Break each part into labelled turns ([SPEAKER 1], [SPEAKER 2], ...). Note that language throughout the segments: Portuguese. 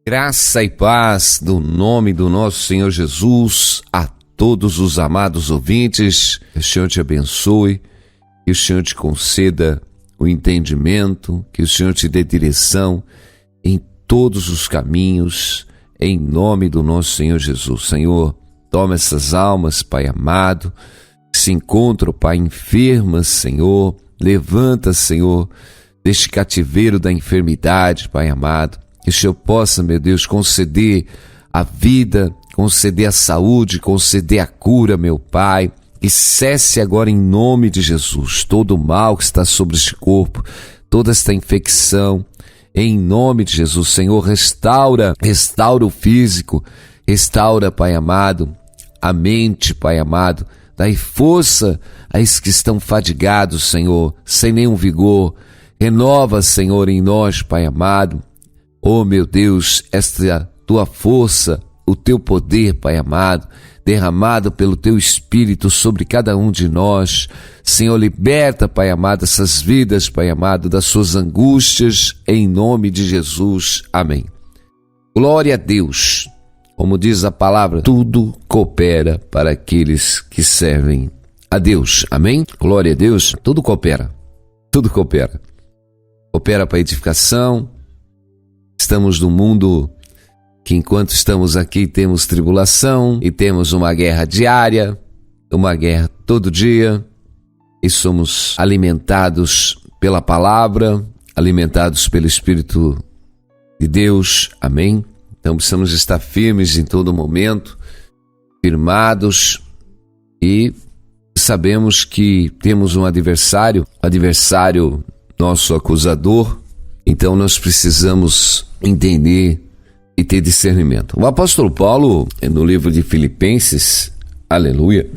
[SPEAKER 1] Graça e paz no nome do nosso Senhor Jesus a todos os amados ouvintes. Que o Senhor te abençoe, que o Senhor te conceda o entendimento, que o Senhor te dê direção em todos os caminhos, em nome do nosso Senhor Jesus. Senhor, toma essas almas, Pai amado, que se encontram, Pai, enfermas, Senhor. Levanta, Senhor, deste cativeiro da enfermidade, Pai amado. Que o Senhor possa, meu Deus, conceder a vida, conceder a saúde, conceder a cura, meu Pai. Que cesse agora em nome de Jesus todo o mal que está sobre este corpo, toda esta infecção. Em nome de Jesus, Senhor, restaura o físico, restaura, Pai amado, a mente, Pai amado. Dai força a esses que estão fadigados, Senhor, sem nenhum vigor. Renova, Senhor, em nós, Pai amado. Oh, meu Deus, esta tua força, o teu poder, Pai amado, derramado pelo teu Espírito sobre cada um de nós. Senhor, liberta, Pai amado, essas vidas, Pai amado, das suas angústias, em nome de Jesus. Amém. Glória a Deus. Como diz a palavra, tudo coopera para aqueles que servem a Deus. Amém? Glória a Deus. Tudo coopera. Tudo coopera. Coopera para a edificação. Estamos num mundo que, enquanto estamos aqui, temos tribulação e temos uma guerra diária, uma guerra todo dia, e somos alimentados pela palavra, alimentados pelo Espírito de Deus. Amém? Então precisamos estar firmes em todo momento, firmados, e sabemos que temos um adversário nosso acusador. Então nós precisamos entender e ter discernimento. O apóstolo Paulo, no livro de Filipenses, aleluia,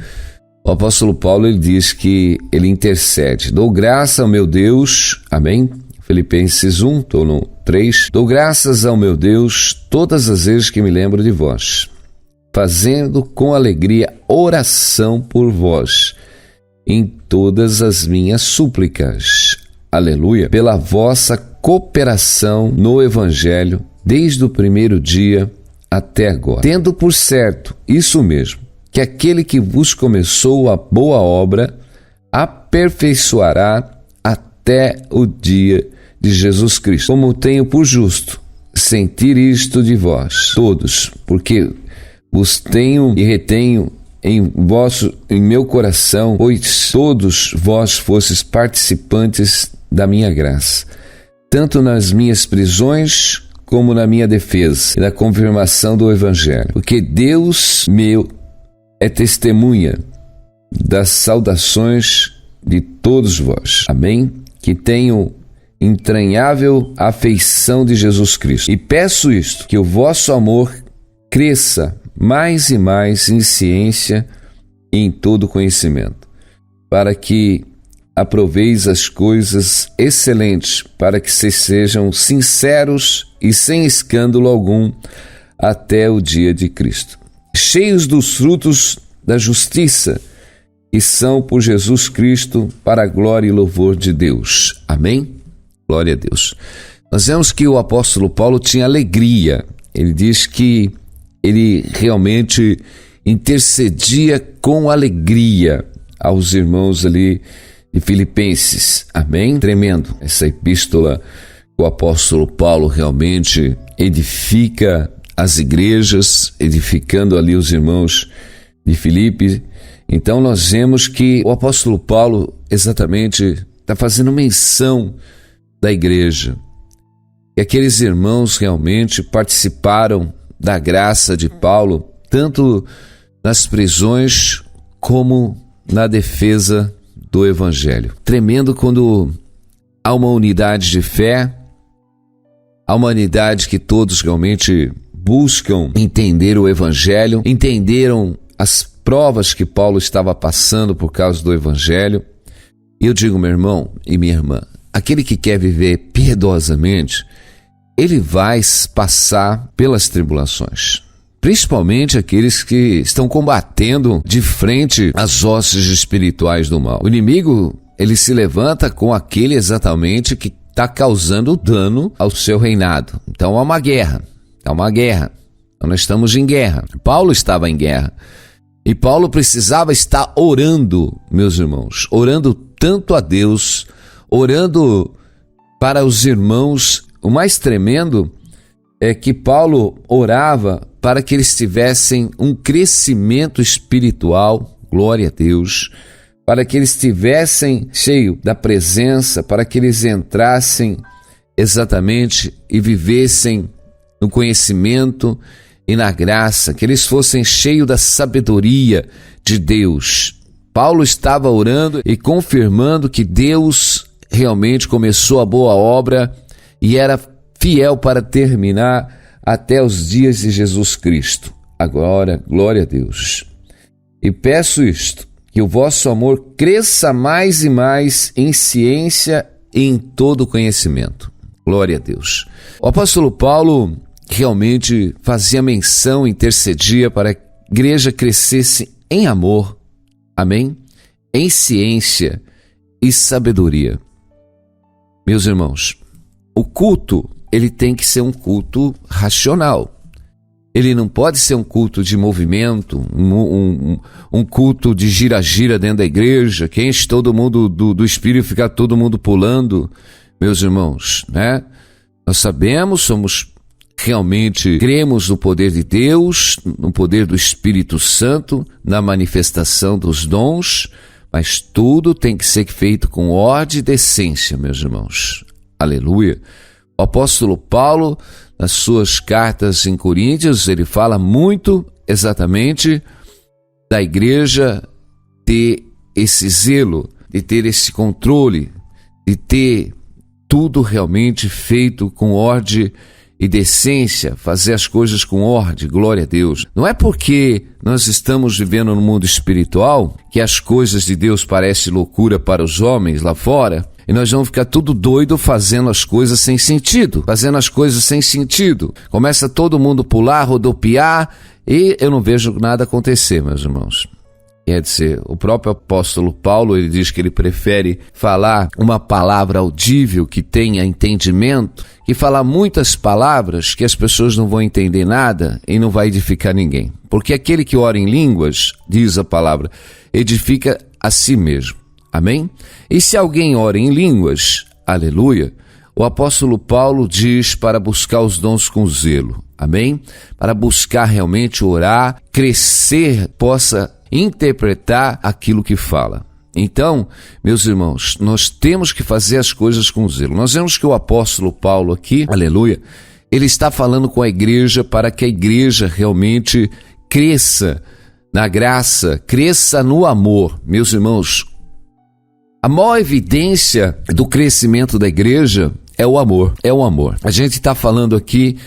[SPEAKER 1] o apóstolo Paulo, ele diz que ele intercede. Dou graça ao meu Deus, amém? Filipenses 1, estou no 3. Dou graças ao meu Deus todas as vezes que me lembro de vós, fazendo com alegria oração por vós em todas as minhas súplicas, aleluia, pela vossa cooperação no Evangelho desde o primeiro dia até agora. Tendo por certo isso mesmo, que aquele que vos começou a boa obra aperfeiçoará até o dia de Jesus Cristo. Como tenho por justo sentir isto de vós todos, porque vos tenho e retenho em meu coração, pois todos vós fostes participantes da minha graça, tanto nas minhas prisões como na minha defesa e na confirmação do Evangelho. Porque Deus meu é testemunha das saudações de todos vós. Amém? Que tenho entranhável afeição de Jesus Cristo. E peço isto, que o vosso amor cresça mais e mais em ciência e em todo conhecimento, para que aproveis as coisas excelentes, para que se sejam sinceros e sem escândalo algum até o dia de Cristo, cheios dos frutos da justiça, que são por Jesus Cristo, para a glória e louvor de Deus. Amém? Glória a Deus. Nós vemos que o apóstolo Paulo tinha alegria. Ele diz que ele realmente intercedia com alegria aos irmãos ali de Filipenses. Amém? Tremendo. Essa epístola, o apóstolo Paulo realmente edifica as igrejas, edificando ali os irmãos de Filipe. Então nós vemos que o apóstolo Paulo exatamente está fazendo menção da igreja. E aqueles irmãos realmente participaram da graça de Paulo, tanto nas prisões como na defesa do Evangelho. Tremendo quando há uma unidade de fé, há uma unidade que todos realmente buscam entender o Evangelho, entenderam as provas que Paulo estava passando por causa do Evangelho. E eu digo, meu irmão e minha irmã, aquele que quer viver piedosamente, ele vai passar pelas tribulações. Principalmente aqueles que estão combatendo de frente as hostes espirituais do mal. O inimigo, ele se levanta com aquele exatamente que está causando dano ao seu reinado. Então há uma guerra. É uma guerra. Nós estamos em guerra. Paulo estava em guerra. E Paulo precisava estar orando, meus irmãos, orando tanto a Deus, orando para os irmãos. O mais tremendo é que Paulo orava para que eles tivessem um crescimento espiritual, glória a Deus, para que eles estivessem cheios da presença, para que eles entrassem exatamente e vivessem no conhecimento e na graça, que eles fossem cheios da sabedoria de Deus. Paulo estava orando e confirmando que Deus realmente começou a boa obra e era fiel para terminar até os dias de Jesus Cristo. Agora, glória a Deus. E peço isto, que o vosso amor cresça mais e mais em ciência e em todo conhecimento. Glória a Deus. O apóstolo Paulo realmente fazia menção, intercedia para que a igreja crescesse em amor, amém? Em ciência e sabedoria. Meus irmãos, o culto, ele tem que ser um culto racional. Ele não pode ser um culto de movimento, um culto de gira-gira dentro da igreja, que enche todo mundo do Espírito e fica todo mundo pulando. Meus irmãos, né? Nós sabemos, realmente cremos no poder de Deus, no poder do Espírito Santo, na manifestação dos dons, mas tudo tem que ser feito com ordem e decência, meus irmãos. Aleluia. O apóstolo Paulo, nas suas cartas em Coríntios, ele fala muito exatamente da igreja ter esse zelo, de ter esse controle, de ter tudo realmente feito com ordem e decência, fazer as coisas com ordem, glória a Deus. Não é porque nós estamos vivendo no mundo espiritual que as coisas de Deus parecem loucura para os homens lá fora e nós vamos ficar tudo doido fazendo as coisas sem sentido, Começa todo mundo pular, rodopiar e eu não vejo nada acontecer, meus irmãos. Quer dizer, o próprio apóstolo Paulo, ele diz que ele prefere falar uma palavra audível que tenha entendimento, que falar muitas palavras que as pessoas não vão entender nada e não vai edificar ninguém. Porque aquele que ora em línguas, diz a palavra, edifica a si mesmo. Amém? E se alguém ora em línguas, aleluia, o apóstolo Paulo diz para buscar os dons com zelo. Amém? Para buscar realmente orar, crescer, possa interpretar aquilo que fala. Então, meus irmãos, nós temos que fazer as coisas com zelo. Nós vemos que o apóstolo Paulo aqui, aleluia, ele está falando com a igreja para que a igreja realmente cresça na graça, cresça no amor. Meus irmãos, a maior evidência do crescimento da igreja é o amor. A gente está falando aqui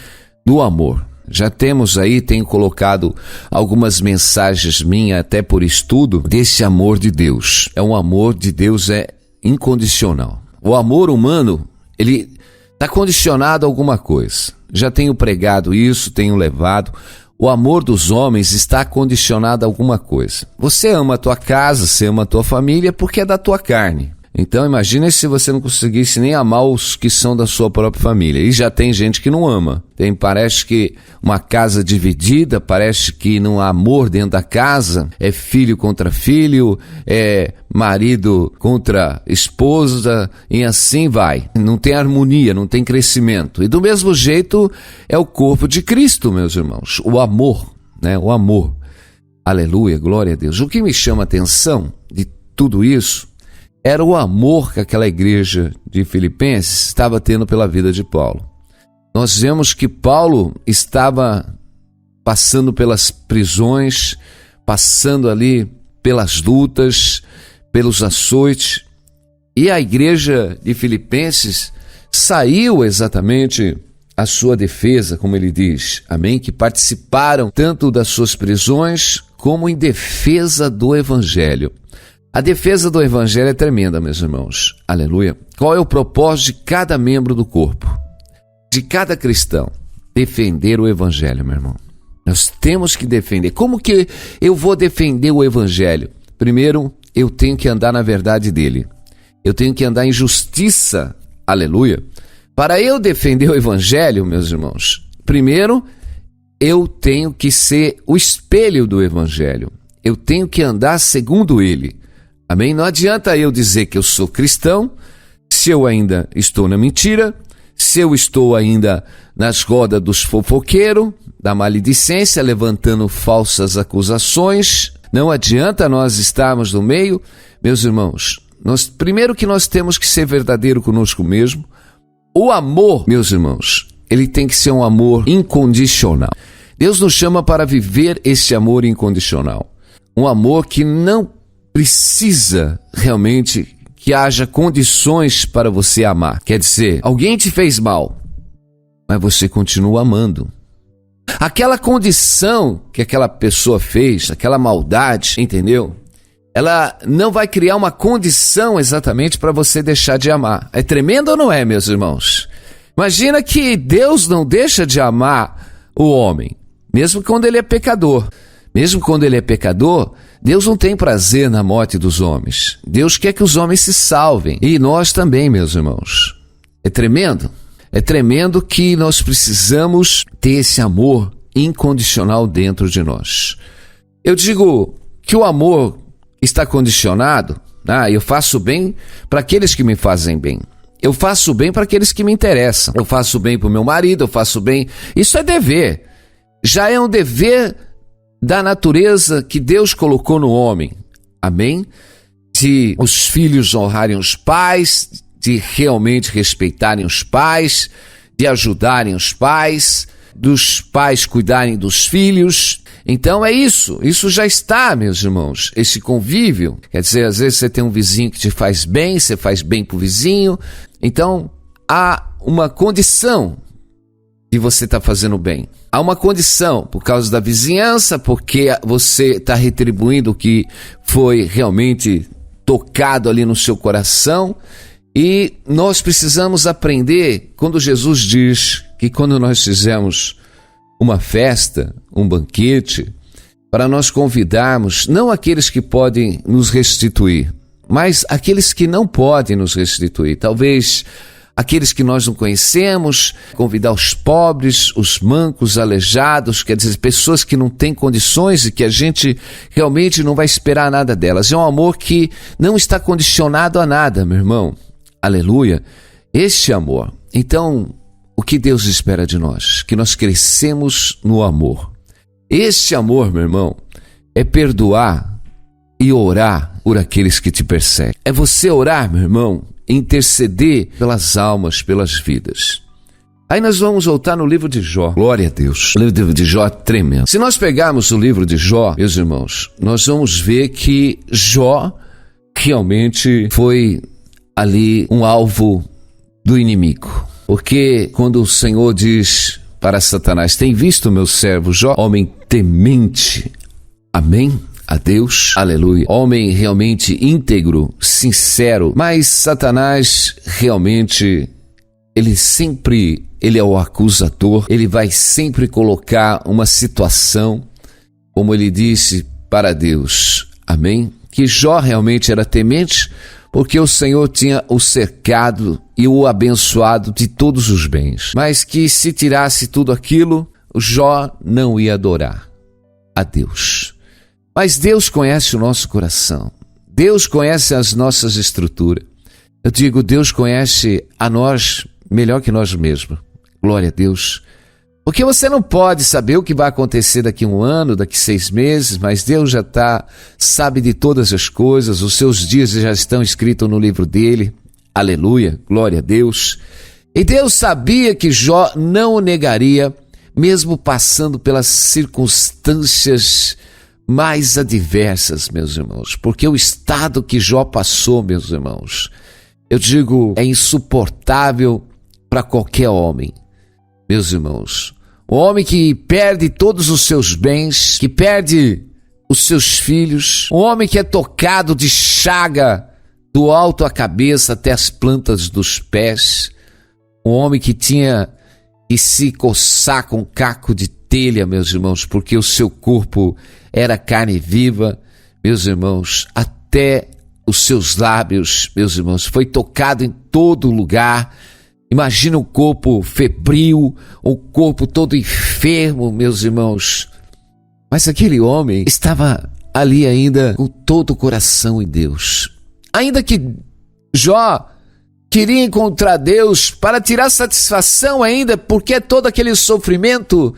[SPEAKER 1] do amor. Já temos aí, tenho colocado algumas mensagens minhas até por estudo desse amor de Deus. Um amor de Deus é incondicional. O amor humano, ele está condicionado a alguma coisa. Já tenho pregado isso, tenho levado. O amor dos homens está condicionado a alguma coisa. Você ama a tua casa, você ama a tua família porque é da tua carne. Então imagine se você não conseguisse nem amar os que são da sua própria família. E já tem gente que não ama. Parece que uma casa dividida, parece que não há amor dentro da casa. É filho contra filho, é marido contra esposa e assim vai. Não tem harmonia, não tem crescimento. E do mesmo jeito é o corpo de Cristo, meus irmãos. O amor, né? O amor. Aleluia, glória a Deus. O que me chama a atenção de tudo isso era o amor que aquela igreja de Filipenses estava tendo pela vida de Paulo. Nós vemos que Paulo estava passando pelas prisões, passando ali pelas lutas, pelos açoites, e a igreja de Filipenses saiu exatamente à sua defesa, como ele diz, amém? Que participaram tanto das suas prisões como em defesa do evangelho. A defesa do evangelho é tremenda, meus irmãos. Aleluia. Qual é o propósito de cada membro do corpo? De cada cristão? Defender o evangelho, meu irmão. Nós temos que defender. Como que eu vou defender o evangelho? Primeiro, eu tenho que andar na verdade dele. Eu tenho que andar em justiça. Aleluia. Para eu defender o evangelho, meus irmãos, primeiro, eu tenho que ser o espelho do Evangelho. Eu tenho que andar segundo ele. Amém? Não adianta eu dizer que eu sou cristão se eu ainda estou na mentira, se eu estou ainda nas rodas dos fofoqueiros, da maledicência, levantando falsas acusações. Não adianta nós estarmos no meio. Meus irmãos, primeiro que nós temos que ser verdadeiro conosco mesmo. O amor, meus irmãos, ele tem que ser um amor incondicional. Deus nos chama para viver esse amor incondicional. Um amor que não precisa realmente que haja condições para você amar. Quer dizer, alguém te fez mal, mas você continua amando. Aquela condição que aquela pessoa fez, aquela maldade, entendeu? Ela não vai criar uma condição exatamente para você deixar de amar. É tremendo ou não é, meus irmãos? Imagina que Deus não deixa de amar o homem, mesmo quando ele é pecador. Mesmo quando ele é pecador, Deus não tem prazer na morte dos homens. Deus quer que os homens se salvem. E nós também, meus irmãos. É tremendo? É tremendo que nós precisamos ter esse amor incondicional dentro de nós. Eu digo que o amor está condicionado. Eu faço bem para aqueles que me fazem bem. Eu faço bem para aqueles que me interessam. Eu faço bem para o meu marido, eu faço bem. Isso é dever. Já é um dever da natureza que Deus colocou no homem. Amém? De os filhos honrarem os pais, de realmente respeitarem os pais, de ajudarem os pais, dos pais cuidarem dos filhos. Então é isso já está, meus irmãos, esse convívio. Quer dizer, às vezes você tem um vizinho que te faz bem, você faz bem pro vizinho. Então há uma condição de você estar fazendo bem. Há uma condição por causa da vizinhança, porque você está retribuindo o que foi realmente tocado ali no seu coração. E nós precisamos aprender, quando Jesus diz que quando nós fizermos uma festa, um banquete, para nós convidarmos não aqueles que podem nos restituir, mas aqueles que não podem nos restituir. Talvez aqueles que nós não conhecemos, convidar os pobres, os mancos, os aleijados, quer dizer, pessoas que não têm condições e que a gente realmente não vai esperar nada delas. É um amor que não está condicionado a nada, meu irmão. Aleluia. Este amor. Então, o que Deus espera de nós? Que nós crescemos no amor. Este amor, meu irmão, é perdoar e orar por aqueles que te perseguem. É você orar, meu irmão, interceder pelas almas, pelas vidas. Aí nós vamos voltar no livro de Jó. Glória a Deus. O livro de Jó é tremendo. Se nós pegarmos o livro de Jó, meus irmãos, nós vamos ver que Jó realmente foi ali um alvo do inimigo. Porque quando o Senhor diz para Satanás, tem visto meu servo Jó, homem temente, amém? A Deus, aleluia, homem realmente íntegro, sincero, mas Satanás realmente, ele é o acusador, ele vai sempre colocar uma situação, como ele disse para Deus, amém? Que Jó realmente era temente, porque o Senhor tinha o cercado e o abençoado de todos os bens, mas que se tirasse tudo aquilo, Jó não ia adorar a Deus. Mas Deus conhece o nosso coração. Deus conhece as nossas estruturas. Eu digo, Deus conhece a nós melhor que nós mesmos. Glória a Deus. Porque você não pode saber o que vai acontecer daqui a 1 ano, daqui a 6 meses, mas Deus já sabe de todas as coisas. Os seus dias já estão escritos no livro dele. Aleluia. Glória a Deus. E Deus sabia que Jó não o negaria, mesmo passando pelas circunstâncias mais adversas, meus irmãos, porque o estado que Jó passou, meus irmãos, eu digo, é insuportável para qualquer homem, meus irmãos. Um homem que perde todos os seus bens, que perde os seus filhos, um homem que é tocado de chaga do alto à cabeça até as plantas dos pés, um homem que tinha que se coçar com caco de telha, meus irmãos, porque o seu corpo era carne viva, meus irmãos, até os seus lábios, meus irmãos, foi tocado em todo lugar, Imagina o corpo febril, o corpo todo enfermo, meus irmãos. Mas aquele homem estava ali ainda com todo o coração em Deus. Ainda que Jó queria encontrar Deus para tirar satisfação ainda, porque todo aquele sofrimento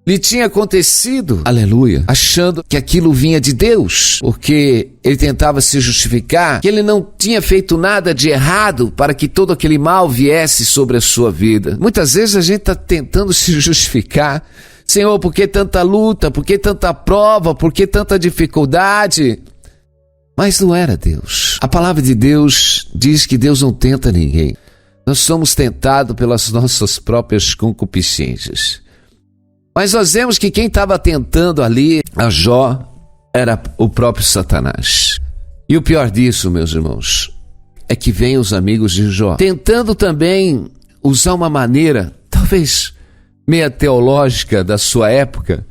[SPEAKER 1] lhe tinha acontecido, aleluia, achando que aquilo vinha de Deus, porque ele tentava se justificar, que ele não tinha feito nada de errado para que todo aquele mal viesse sobre a sua vida. Muitas vezes a gente está tentando se justificar, Senhor, por que tanta luta, por que tanta prova, por que tanta dificuldade? Mas não era Deus. A palavra de Deus diz que Deus não tenta ninguém. Nós somos tentados pelas nossas próprias concupiscências. Mas nós vemos que quem estava tentando ali a Jó era o próprio Satanás. E o pior disso, meus irmãos, é que vêm os amigos de Jó, tentando também usar uma maneira, talvez meia teológica da sua época,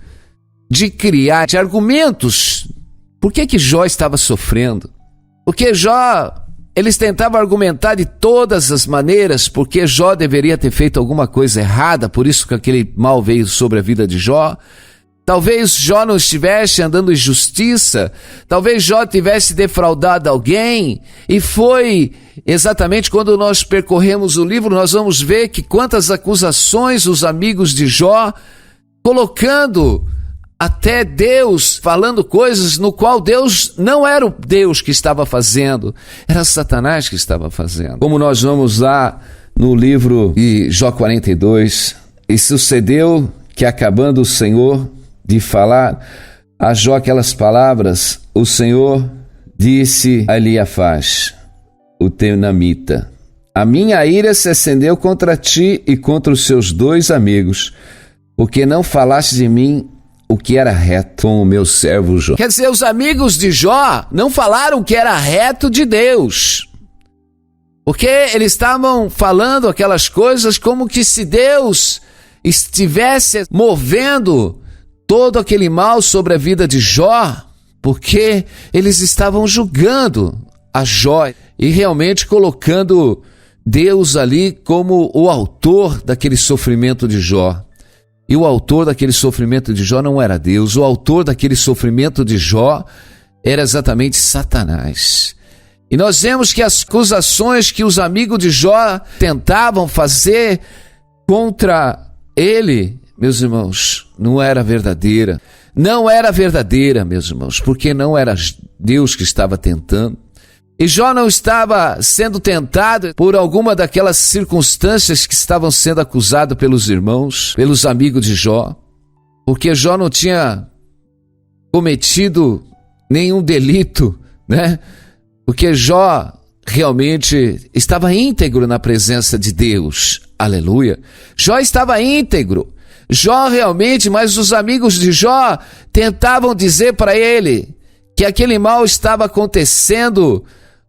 [SPEAKER 1] de criar de argumentos. Por que Jó estava sofrendo? Porque Jó, eles tentavam argumentar de todas as maneiras, porque Jó deveria ter feito alguma coisa errada, por isso que aquele mal veio sobre a vida de Jó. Talvez Jó não estivesse andando em justiça, talvez Jó tivesse defraudado alguém, e foi exatamente quando nós percorremos o livro, nós vamos ver que quantas acusações os amigos de Jó, colocando até Deus, falando coisas no qual Deus não era o Deus que estava fazendo, era Satanás que estava fazendo. Como nós vamos lá no livro de Jó 42, e sucedeu que acabando o Senhor de falar a Jó aquelas palavras, o Senhor disse a Eliafaz, o Temanita: a minha ira se acendeu contra ti e contra os seus 2 amigos, porque não falaste de mim o que era reto com o meu servo Jó. Quer dizer, os amigos de Jó não falaram o que era reto de Deus, porque eles estavam falando aquelas coisas como que se Deus estivesse movendo todo aquele mal sobre a vida de Jó, porque eles estavam julgando a Jó e realmente colocando Deus ali como o autor daquele sofrimento de Jó. E o autor daquele sofrimento de Jó não era Deus, o autor daquele sofrimento de Jó era exatamente Satanás. E nós vemos que as acusações que os amigos de Jó tentavam fazer contra ele, meus irmãos, não era verdadeira. Não era verdadeira, meus irmãos, porque não era Deus que estava tentando. E Jó não estava sendo tentado por alguma daquelas circunstâncias que estavam sendo acusado pelos irmãos, pelos amigos de Jó, porque Jó não tinha cometido nenhum delito, né? Porque Jó realmente estava íntegro na presença de Deus, aleluia. Jó estava íntegro, Jó realmente, mas os amigos de Jó tentavam dizer para ele que aquele mal estava acontecendo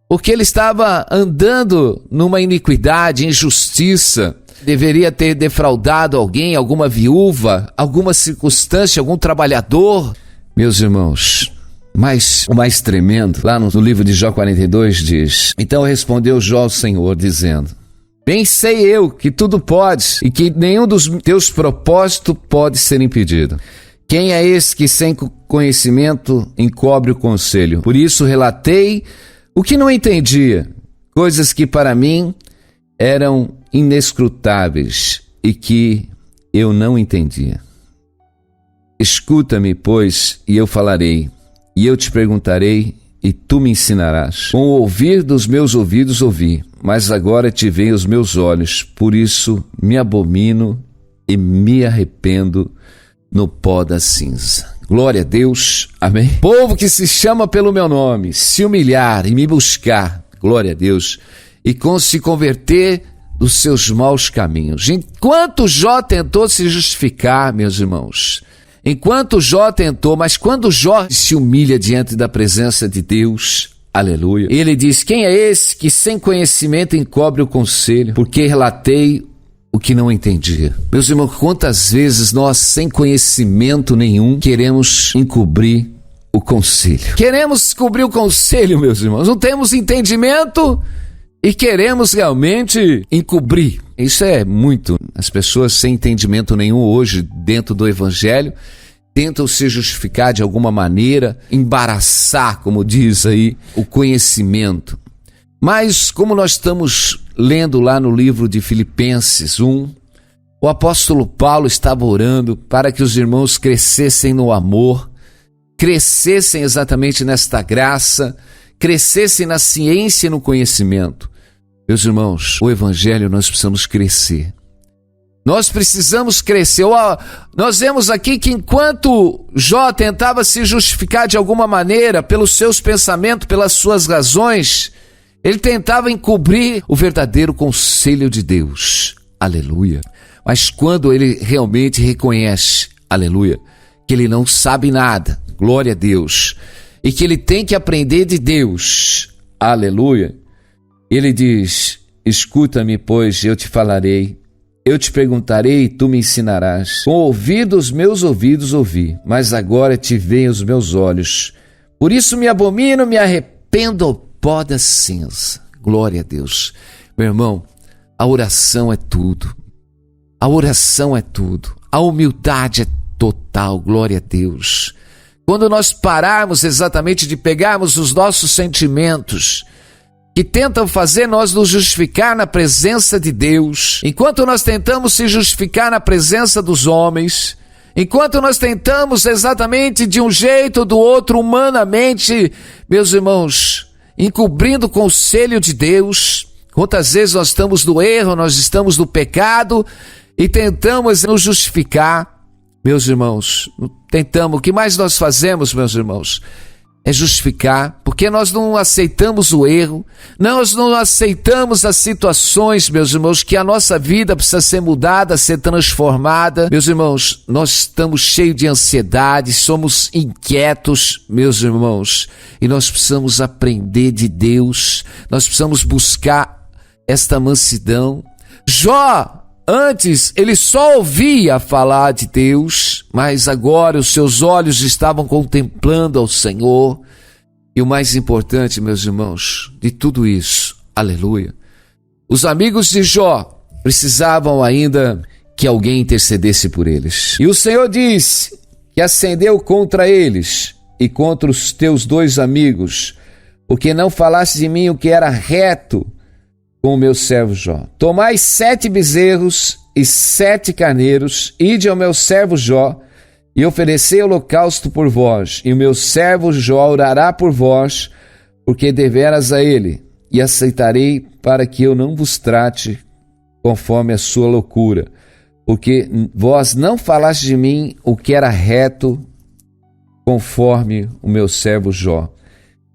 [SPEAKER 1] porque ele estava andando numa iniquidade, injustiça, deveria ter defraudado alguém, alguma viúva, alguma circunstância, algum trabalhador. Meus irmãos, mas o mais tremendo, lá no livro de Jó 42 diz: então respondeu Jó ao Senhor, dizendo: bem sei eu que tudo podes e que nenhum dos teus propósitos pode ser impedido. Quem é esse que sem conhecimento encobre o conselho? Por isso relatei o que não entendia, coisas que para mim eram inescrutáveis e que eu não entendia. Escuta-me, pois, e eu falarei, e eu te perguntarei, e tu me ensinarás. Com o ouvir dos meus ouvidos ouvi, mas agora te veem os meus olhos, por isso me abomino e me arrependo no pó da cinza. Glória a Deus, amém? Povo que se chama pelo meu nome, se humilhar e me buscar, glória a Deus, e se converter dos seus maus caminhos. Enquanto Jó tentou se justificar, meus irmãos, enquanto Jó tentou, mas quando Jó se humilha diante da presença de Deus, aleluia, ele diz: quem é esse que sem conhecimento encobre o conselho? Porque relatei o que não entendia. Meus irmãos, quantas vezes nós, sem conhecimento nenhum, queremos encobrir o conselho. Queremos cobrir o conselho, meus irmãos. Não temos entendimento e queremos realmente encobrir. Isso é muito. As pessoas sem entendimento nenhum hoje dentro do evangelho tentam se justificar de alguma maneira, embaraçar, como diz aí, o conhecimento. Mas como nós estamos lendo lá no livro de Filipenses 1, o apóstolo Paulo estava orando para que os irmãos crescessem no amor, crescessem exatamente nesta graça, crescessem na ciência e no conhecimento. Meus irmãos, o evangelho nós precisamos crescer. Nós precisamos crescer. Nós vemos aqui que enquanto Jó tentava se justificar de alguma maneira pelos seus pensamentos, pelas suas razões, ele tentava encobrir o verdadeiro conselho de Deus. Aleluia. Mas quando ele realmente reconhece, aleluia, que ele não sabe nada, glória a Deus, e que ele tem que aprender de Deus, aleluia, ele diz: escuta-me, pois eu te falarei, eu te perguntarei e tu me ensinarás. Com ouvidos meus ouvidos ouvi, mas agora te veem os meus olhos. Por isso me abomino, me arrependo ao pó da cinza. Glória a Deus. Meu irmão, a oração é tudo. A oração é tudo. A humildade é total. Glória a Deus. Quando nós pararmos exatamente de pegarmos os nossos sentimentos que tentam fazer nós nos justificar na presença de Deus, enquanto nós tentamos se justificar na presença dos homens, enquanto nós tentamos exatamente de um jeito ou do outro, humanamente, meus irmãos, encobrindo o conselho de Deus, quantas vezes nós estamos no erro, nós estamos no pecado e tentamos nos justificar, meus irmãos, tentamos, o que mais nós fazemos, meus irmãos? É justificar, porque nós não aceitamos o erro, nós não aceitamos as situações, meus irmãos, que a nossa vida precisa ser mudada, ser transformada. Meus irmãos, nós estamos cheios de ansiedade, somos inquietos, meus irmãos, e nós precisamos aprender de Deus, nós precisamos buscar esta mansidão. Jó, antes, ele só ouvia falar de Deus, mas agora os seus olhos estavam contemplando ao Senhor. E o mais importante, meus irmãos, de tudo isso, aleluia, os amigos de Jó precisavam ainda que alguém intercedesse por eles. E o Senhor disse que ascendeu contra eles e contra os teus 2 amigos, porque não falaste de mim o que era reto com o meu servo Jó. Tomai 7 bezerros e 7 carneiros, ide ao meu servo Jó, e oferecei holocausto por vós, e o meu servo Jó orará por vós, porque deveras a ele, e aceitarei para que eu não vos trate conforme a sua loucura, porque vós não falaste de mim o que era reto conforme o meu servo Jó.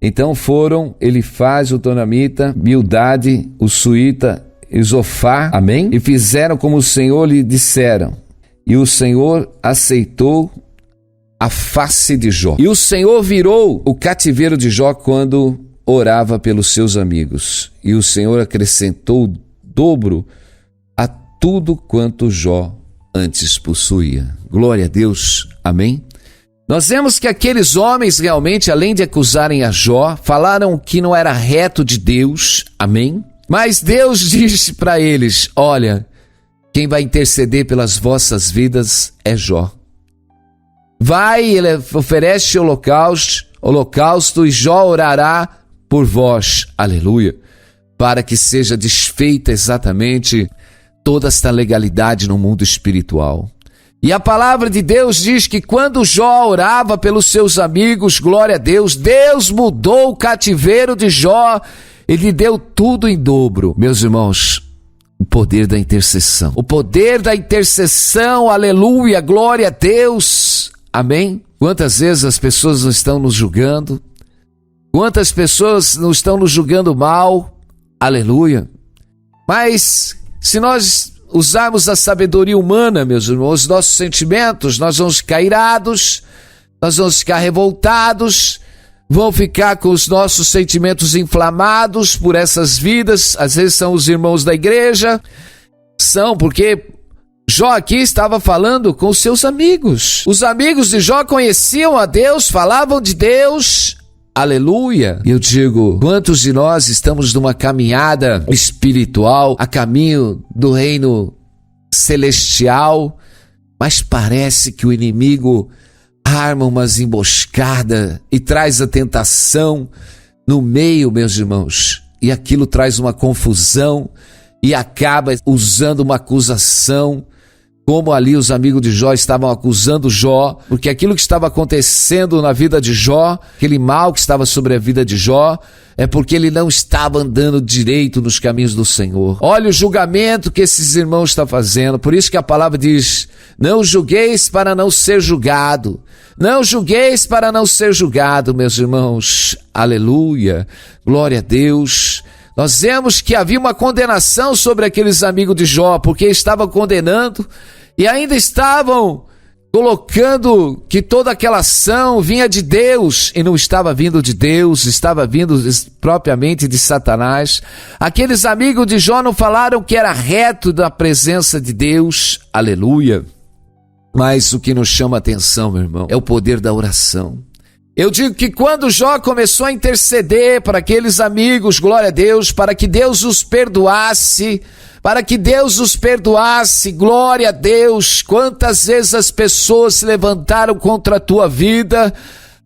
[SPEAKER 1] Então foram Elifaz, o Tonamita, Bildade, o Suíta, e Zofar, amém? E fizeram como o Senhor lhe disseram. E o Senhor aceitou a face de Jó. E o Senhor virou o cativeiro de Jó quando orava pelos seus amigos. E o Senhor acrescentou dobro a tudo quanto Jó antes possuía. Glória a Deus, amém? Nós vemos que aqueles homens realmente, além de acusarem a Jó, falaram que não era reto de Deus, amém? Mas Deus disse para eles: olha, quem vai interceder pelas vossas vidas é Jó. Vai, ele oferece holocausto e Jó orará por vós, aleluia, para que seja desfeita exatamente toda esta legalidade no mundo espiritual. E a palavra de Deus diz que quando Jó orava pelos seus amigos, glória a Deus, Deus mudou o cativeiro de Jó e lhe deu tudo em dobro. Meus irmãos, o poder da intercessão. O poder da intercessão, aleluia, glória a Deus, amém? Quantas vezes as pessoas não estão nos julgando? Quantas pessoas não estão nos julgando mal? Aleluia. Mas se nós usarmos a sabedoria humana, meus irmãos, os nossos sentimentos, nós vamos ficar irados, nós vamos ficar revoltados, vão ficar com os nossos sentimentos inflamados por essas vidas. Às vezes são os irmãos da igreja, são porque Jó aqui estava falando com os seus amigos. Os amigos de Jó conheciam a Deus, falavam de Deus, Aleluia! Eu digo, quantos de nós estamos numa caminhada espiritual, a caminho do reino celestial, mas parece que o inimigo arma umas emboscadas e traz a tentação no meio, meus irmãos, e aquilo traz uma confusão e acaba usando uma acusação, como ali os amigos de Jó estavam acusando Jó, porque aquilo que estava acontecendo na vida de Jó, aquele mal que estava sobre a vida de Jó, é porque ele não estava andando direito nos caminhos do Senhor. Olha o julgamento que esses irmãos estão fazendo, por isso que a palavra diz, não julgueis para não ser julgado. Não julgueis para não ser julgado, meus irmãos. Aleluia, glória a Deus. Nós vemos que havia uma condenação sobre aqueles amigos de Jó, porque estavam condenando e ainda estavam colocando que toda aquela ação vinha de Deus e não estava vindo de Deus, estava vindo propriamente de Satanás. Aqueles amigos de Jó não falaram que era reto da presença de Deus, aleluia. Mas o que nos chama a atenção, meu irmão, é o poder da oração. Eu digo que quando Jó começou a interceder para aqueles amigos, glória a Deus, para que Deus os perdoasse, glória a Deus, quantas vezes as pessoas se levantaram contra a tua vida,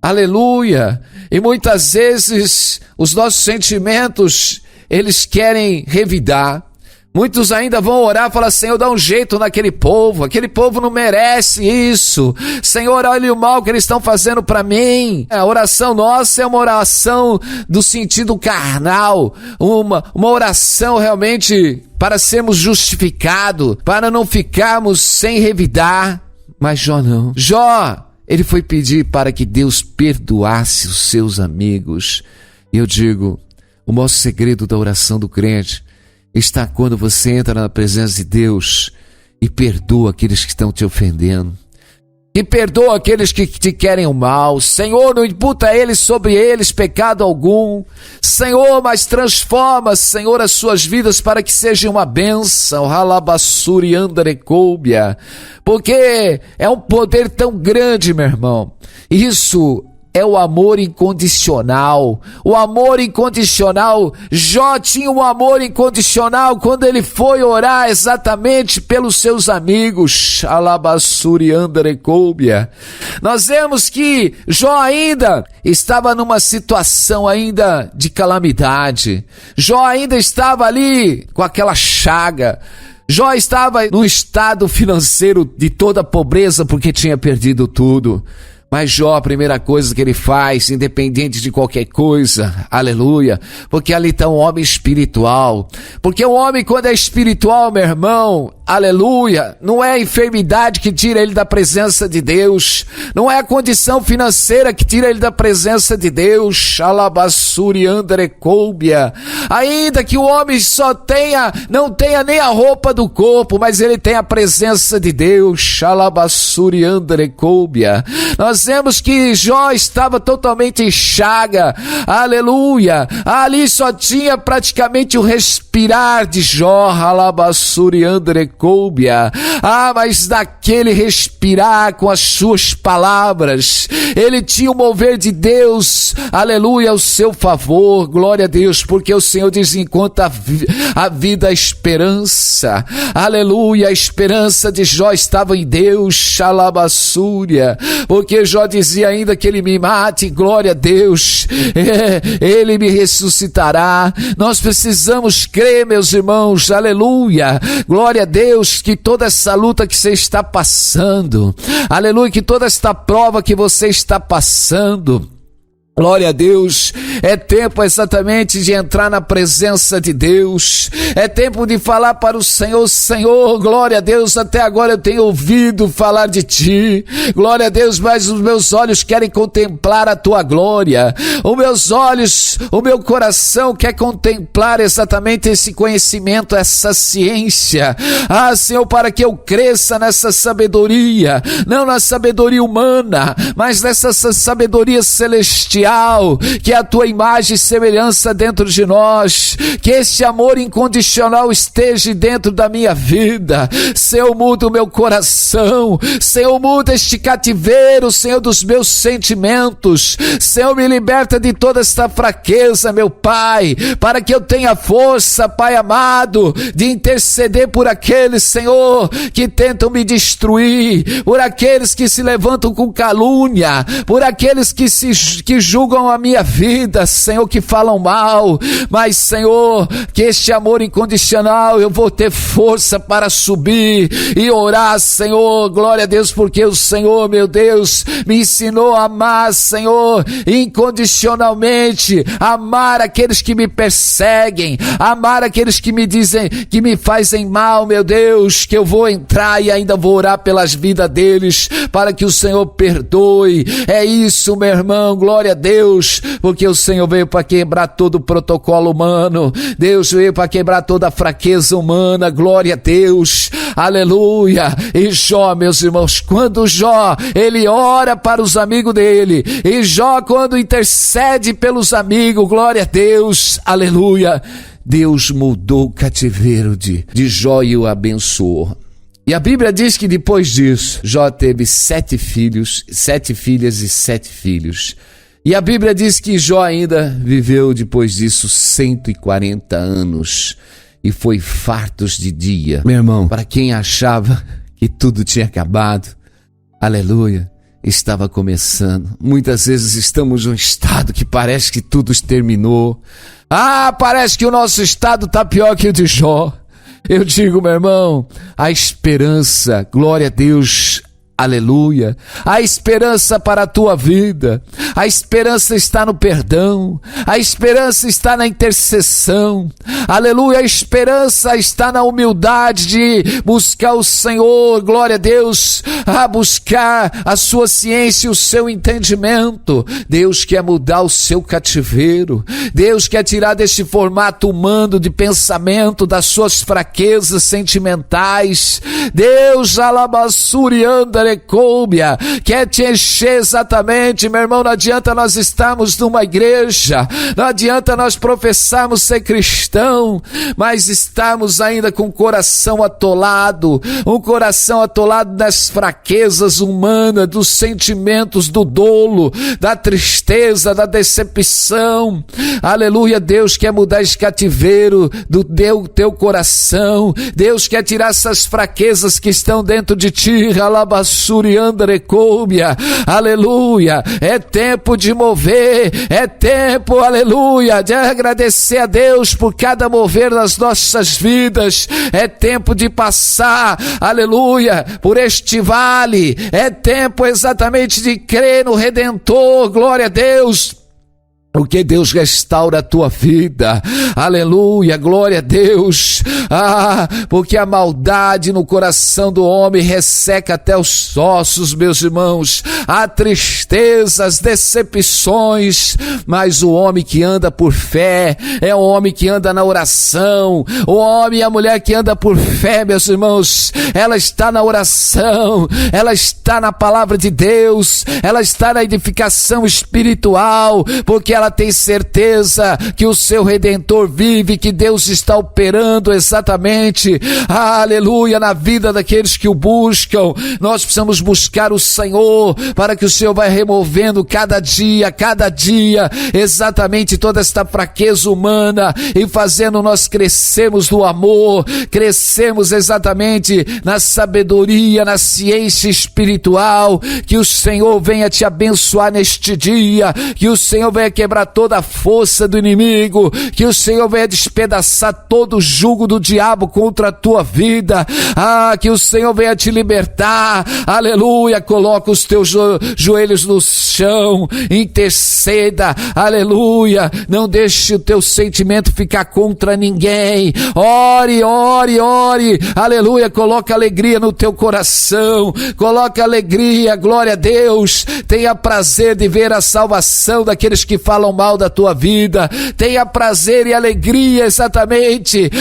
[SPEAKER 1] aleluia, e muitas vezes os nossos sentimentos, eles querem revidar. Muitos ainda vão orar e falar, Senhor, dá um jeito naquele povo, aquele povo não merece isso. Senhor, olha o mal que eles estão fazendo para mim. A oração nossa é uma oração do sentido carnal, uma oração realmente para sermos justificados, para não ficarmos sem revidar. Mas Jó não. Jó, ele foi pedir para que Deus perdoasse os seus amigos. E eu digo, o maior segredo da oração do crente está quando você entra na presença de Deus e perdoa aqueles que estão te ofendendo. E perdoa aqueles que te querem o mal. Senhor, não imputa sobre eles pecado algum. Senhor, mas transforma, Senhor, as suas vidas para que sejam uma bênção. Halabassuri andarecoubia. Porque é um poder tão grande, meu irmão. Isso é o amor incondicional. O amor incondicional. Jó tinha um amor incondicional quando ele foi orar exatamente pelos seus amigos. Alabassuri andarecoubia. Nós vemos que Jó ainda estava numa situação ainda de calamidade. Jó ainda estava ali com aquela chaga. Jó estava num estado financeiro de toda pobreza porque tinha perdido tudo. Mas Jó, a primeira coisa que ele faz, independente de qualquer coisa, aleluia, porque ali está um homem espiritual. Porque o homem, quando é espiritual, meu irmão, aleluia, não é a enfermidade que tira ele da presença de Deus, não é a condição financeira que tira ele da presença de Deus, alabassuri andarecoubia. Ainda que o homem não tenha nem a roupa do corpo, mas ele tem a presença de Deus, alabassuri andarecoubia. Nós vemos que Jó estava totalmente em chaga, aleluia, ali só tinha praticamente o respirar de Jó, alabassuri andarecoubia. Mas daquele respirar com as suas palavras, ele tinha o mover de Deus, aleluia, ao seu favor, glória a Deus, porque o Senhor diz, enquanto a vida, a esperança, aleluia, a esperança de Jó estava em Deus, alabassúria, porque Jó dizia ainda que ele me mate, glória a Deus, ele me ressuscitará. Nós precisamos crer, meus irmãos, aleluia, glória a Deus, que toda essa luta que você está passando, aleluia, que toda esta prova que você está passando, glória a Deus, é tempo exatamente de entrar na presença de Deus, é tempo de falar para o Senhor, Senhor, glória a Deus, até agora eu tenho ouvido falar de Ti, glória a Deus, mas os meus olhos querem contemplar a Tua glória, os meus olhos, o meu coração quer contemplar exatamente esse conhecimento, essa ciência, Senhor, para que eu cresça nessa sabedoria, não na sabedoria humana, mas nessa sabedoria celestial, que é a Tua tua imagem e semelhança dentro de nós, que esse amor incondicional esteja dentro da minha vida. Senhor, muda o meu coração, Senhor, muda este cativeiro, Senhor, dos meus sentimentos. Senhor, me liberta de toda esta fraqueza, meu Pai, para que eu tenha força, Pai amado, de interceder por aqueles, Senhor, que tentam me destruir, por aqueles que se levantam com calúnia, por aqueles que julgam a minha vida, Senhor, que falam mal. Mas, Senhor, que este amor incondicional, eu vou ter força para subir e orar, Senhor, glória a Deus, porque o Senhor, meu Deus, me ensinou a amar, Senhor, incondicionalmente, amar aqueles que me perseguem, amar aqueles que me dizem, que me fazem mal, meu Deus, que eu vou entrar e ainda vou orar pelas vidas deles, para que o Senhor perdoe. É isso, meu irmão, glória a Deus, porque o Senhor veio para quebrar todo o protocolo humano, Deus veio para quebrar toda a fraqueza humana, glória a Deus, aleluia. E Jó, meus irmãos, quando Jó, ele ora para os amigos dele, e Jó, quando intercede pelos amigos, glória a Deus, aleluia, Deus mudou o cativeiro de Jó e o abençoou. E a Bíblia diz que depois disso, Jó teve 7 filhos, 7 filhas e 7 filhos. E a Bíblia diz que Jó ainda viveu depois disso 140 anos e foi fartos de dia. Meu irmão, para quem achava que tudo tinha acabado, aleluia, estava começando. Muitas vezes estamos num estado que parece que tudo terminou. Parece que o nosso estado está pior que o de Jó. Eu digo, meu irmão, a esperança, glória a Deus, aleluia, a esperança para a tua vida, a esperança está no perdão, a esperança está na intercessão, aleluia, a esperança está na humildade de buscar o Senhor, glória a Deus, a buscar a sua ciência e o seu entendimento. Deus quer mudar o seu cativeiro, Deus quer tirar desse formato humano de pensamento, das suas fraquezas sentimentais. Deus, alabassuri andare, quer te encher exatamente, meu irmão. Não adianta nós estarmos numa igreja, não adianta nós professarmos ser cristão, mas estarmos ainda com o coração atolado, um coração atolado nas fraquezas humanas, dos sentimentos, do dolo, da tristeza, da decepção. Aleluia, Deus quer mudar esse cativeiro do teu coração. Deus quer tirar essas fraquezas que estão dentro de ti, aleluia, é tempo de mover, é tempo, aleluia, de agradecer a Deus por cada mover das nossas vidas, é tempo de passar, aleluia, por este vale, é tempo exatamente de crer no Redentor, glória a Deus. Porque Deus restaura a tua vida, aleluia, glória a Deus, porque a maldade no coração do homem resseca até os ossos, meus irmãos, a tristeza, as decepções, mas o homem que anda por fé, é o homem que anda na oração, o homem e a mulher que anda por fé, meus irmãos, ela está na oração, ela está na palavra de Deus, ela está na edificação espiritual, porque ela tem certeza que o seu Redentor vive, que Deus está operando exatamente, aleluia, na vida daqueles que o buscam. Nós precisamos buscar o Senhor, para que o Senhor vai removendo cada dia, exatamente toda esta fraqueza humana, e fazendo nós crescermos no amor, crescemos exatamente na sabedoria, na ciência espiritual. Que o Senhor venha te abençoar neste dia, que o Senhor venha quebrar toda a força do inimigo, que o Senhor venha despedaçar todo o jugo do diabo contra a tua vida, que o Senhor venha te libertar, aleluia. Coloca os teus joelhos no chão, interceda, aleluia, não deixe o teu sentimento ficar contra ninguém, ore, aleluia, coloca alegria no teu coração, coloca alegria, glória a Deus, tenha prazer de ver a salvação daqueles que falam falam mal da tua vida. Tenha prazer e alegria, exatamente.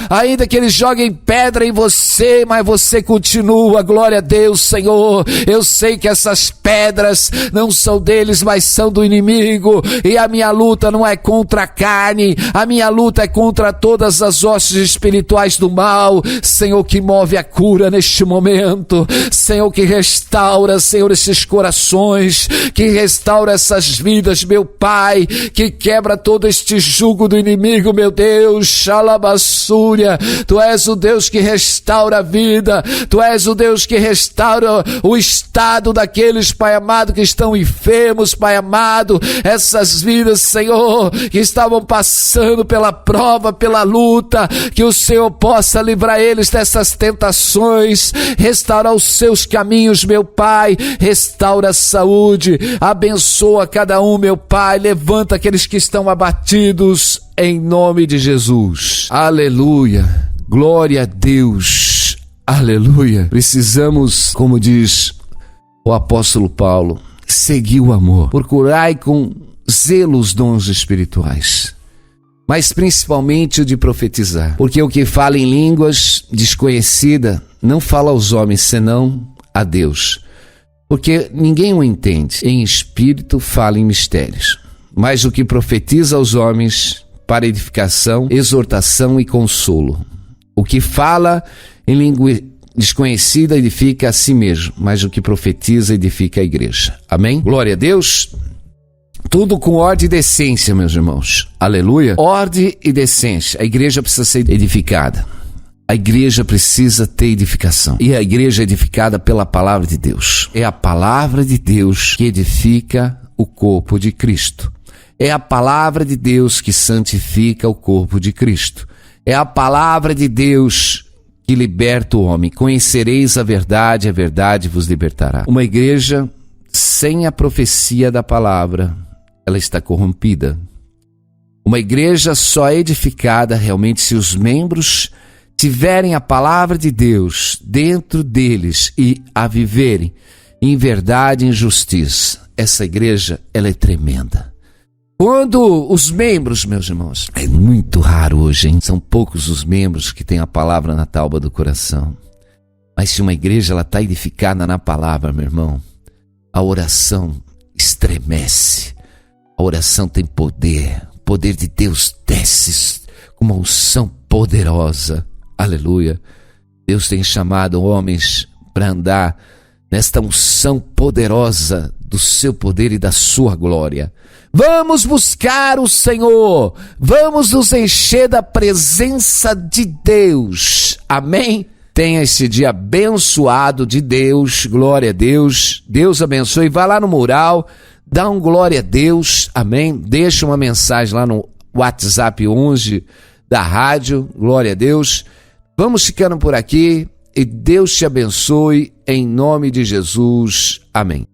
[SPEAKER 1] Ainda que eles joguem pedra em você, mas você continua. Glória a Deus, Senhor. Eu sei que essas pedras não são deles, mas são do inimigo. E a minha luta não é contra a carne, a minha luta é contra todas as hostes espirituais do mal. Senhor, que move a cura neste momento. Senhor, que restaura, Senhor, esses corações, que restaura essas vidas, meu Pai, que quebra todo este jugo do inimigo, meu Deus. Xalabassúria, Tu és o Deus que restaura a vida, Tu és o Deus que restaura o estado daqueles, Pai amado, que estão enfermos, Pai amado, essas vidas, Senhor, que estavam passando pela prova, pela luta, que o Senhor possa livrar eles dessas tentações, restaurar os seus caminhos, meu Pai, restaura a saúde, abençoa cada um, meu Pai, levanta aqueles que estão abatidos, em nome de Jesus. Aleluia, glória a Deus, aleluia. Precisamos, como diz o apóstolo Paulo, seguir o amor, procurai com zelo os dons espirituais, mas principalmente o de profetizar, porque o que fala em línguas desconhecida não fala aos homens, senão a Deus, porque ninguém o entende. Em espírito fala em mistérios, mas o que profetiza aos homens para edificação, exortação e consolo. O que fala em língua desconhecida edifica a si mesmo, mas o que profetiza edifica a igreja. Amém? Glória a Deus. Tudo com ordem e decência, meus irmãos. Aleluia. Ordem e decência. A igreja precisa ser edificada. A igreja precisa ter edificação. E a igreja é edificada pela palavra de Deus. É a palavra de Deus que edifica o corpo de Cristo. É a palavra de Deus que santifica o corpo de Cristo. É a palavra de Deus que liberta o homem. Conhecereis a verdade vos libertará. Uma igreja sem a profecia da palavra, ela está corrompida. Uma igreja só é edificada realmente se os membros tiverem a palavra de Deus dentro deles e a viverem em verdade e em justiça. Essa igreja, ela é tremenda. Quando os membros, meus irmãos, é muito raro hoje, hein? São poucos os membros que têm a palavra na tálba do coração. Mas se uma igreja ela está edificada na palavra, meu irmão, a oração estremece. A oração tem poder. O poder de Deus desce com uma unção poderosa. Aleluia. Deus tem chamado homens para andar nesta unção poderosa do seu poder e da sua glória. Vamos buscar o Senhor. Vamos nos encher da presença de Deus. Amém? Tenha esse dia abençoado de Deus. Glória a Deus. Deus abençoe. Vá lá no mural, dá um glória a Deus. Amém? Deixa uma mensagem lá no WhatsApp 11 da rádio. Glória a Deus. Vamos ficando por aqui e Deus te abençoe em nome de Jesus. Amém.